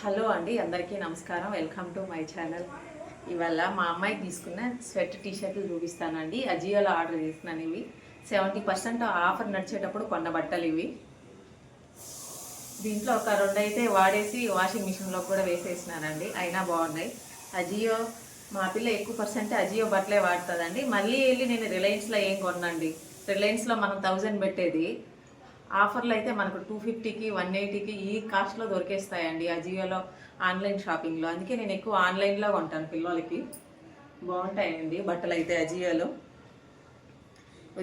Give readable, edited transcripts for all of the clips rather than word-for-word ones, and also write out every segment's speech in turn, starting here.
Hello అండి, అందరికీ నమస్కారం. Welcome to my channel. ఇవాళ మా అమ్మాయికి తీసుకున్న స్వెట్ టీషర్ట్లు చూపిస్తానండి. అజియోలో ఆర్డర్ చేసినాను. ఇవి 70% ఆఫర్ నడిచేటప్పుడు కొన్న బట్టలు ఇవి. దీంట్లో ఒక 2 అయితే వాడేసి వాషింగ్ మిషన్లో కూడా వేసేసినానండి, అయినా బాగున్నాయి. అజియో మా పిల్ల ఎక్కువ పర్సెంట్ అజియో బట్టలే వాడుతుందండి. మళ్ళీ వెళ్ళి నేను రిలయన్స్లో ఏం కొన్నాండి. రిలయన్స్లో మనం 1000 పెట్టేది ఆఫర్లు అయితే మనకు 250కి 180కి ఈ కాస్ట్లో దొరికేస్తాయండి అజియోలో, ఆన్లైన్ షాపింగ్లో. అందుకే నేను ఎక్కువ ఆన్లైన్లో కొంటాను. పిల్లలకి బాగుంటాయండి బట్టలు అయితే అజియోలో.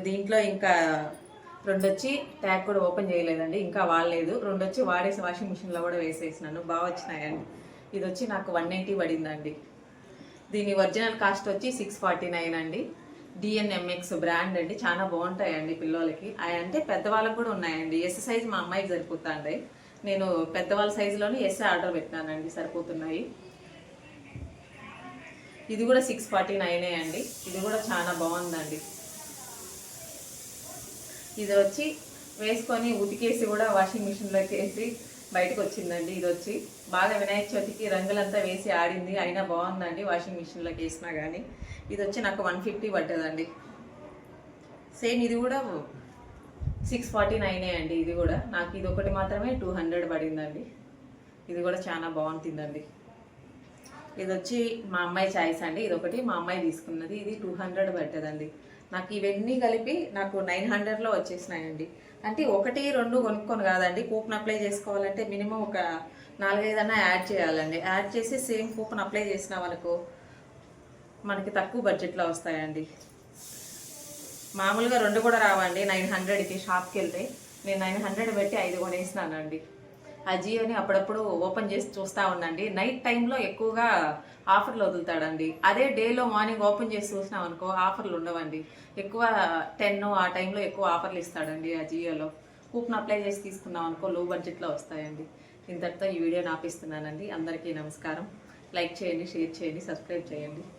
దీంట్లో ఇంకా 2 వచ్చి ట్యాగ్ కూడా ఓపెన్ చేయలేదండి, ఇంకా వాడలేదు. 2 వచ్చి వాడేసి వాషింగ్ మిషన్లో కూడా వేసేసినాను, బాగా వచ్చినాయండి. ఇది వచ్చి నాకు 180 పడిందండి. దీని ఒరిజినల్ కాస్ట్ వచ్చి 649 అండి. డిఎన్ఎంఎక్స్ బ్రాండ్ అండి, చాలా బాగుంటాయండి పిల్లలకి. అంటే పెద్దవాళ్ళకి కూడా ఉన్నాయండి. ఎస్ సైజ్ మా అమ్మాయికి సరిపోతుంది. నేను పెద్దవాళ్ళ సైజులోనే ఎస్ ఆర్డర్ పెట్టినానండి, సరిపోతున్నాయి. ఇది కూడా 649 అండి. ఇది కూడా చాలా బాగుందండి. ఇది వచ్చి వేసుకొని ఉతికేసి కూడా వాషింగ్ మిషన్లోకి వేసి బయటకు వచ్చిందండి. ఇది వచ్చి బాగా వినాయక చవితికి రంగులంతా వేసి ఆడింది, అయినా బాగుందండి వాషింగ్ మిషన్లోకి వేసినా కానీ. ఇది వచ్చి నాకు 150 పడ్డదండి. సేమ్ ఇది కూడా 649 అండి. ఇది కూడా నాకు ఇది ఒకటి మాత్రమే 200 పడిందండి. ఇది కూడా చాలా బాగుంటుందండి. ఇది వచ్చి మా అమ్మాయి చాయిస్ అండి. ఇది ఒకటి మా అమ్మాయి తీసుకున్నది, ఇది 200 పడ్డదండి. నాకు ఇవన్నీ కలిపి నాకు 900లో వచ్చేసినాయండి. అంటే 1, 2 కొనుక్కొని కాదండి, కూపన్ అప్లై చేసుకోవాలంటే మినిమం ఒక 4-5 అన్నా యాడ్ చేయాలండి. యాడ్ చేసి సేమ్ కూపన్ అప్లై చేసినాం అనుకో మనకి తక్కువ బడ్జెట్లో వస్తాయండి. మామూలుగా 2 కూడా రావండి 900కి. షాప్కి వెళ్తే నేను 900 పెట్టి 5 కొనేసినానండి. అజియోని అప్పుడప్పుడు ఓపెన్ చేసి చూస్తూ ఉండండి. నైట్ టైంలో ఎక్కువగా ఆఫర్లు వదులుతాడండి. అదే డేలో మార్నింగ్ ఓపెన్ చేసి చూసినాం అనుకో ఆఫర్లు ఉండవండి. ఎక్కువ 10 ఆ టైంలో ఎక్కువ ఆఫర్లు ఇస్తాడండి అజియోలో. కూపన్ అప్లై చేసి తీసుకున్నాం అనుకో లో బడ్జెట్లో వస్తాయండి. ఇంతటితో ఈ వీడియోని ఆపిస్తున్నానండి. అందరికీ నమస్కారం. లైక్ చేయండి, షేర్ చేయండి, సబ్స్క్రైబ్ చేయండి.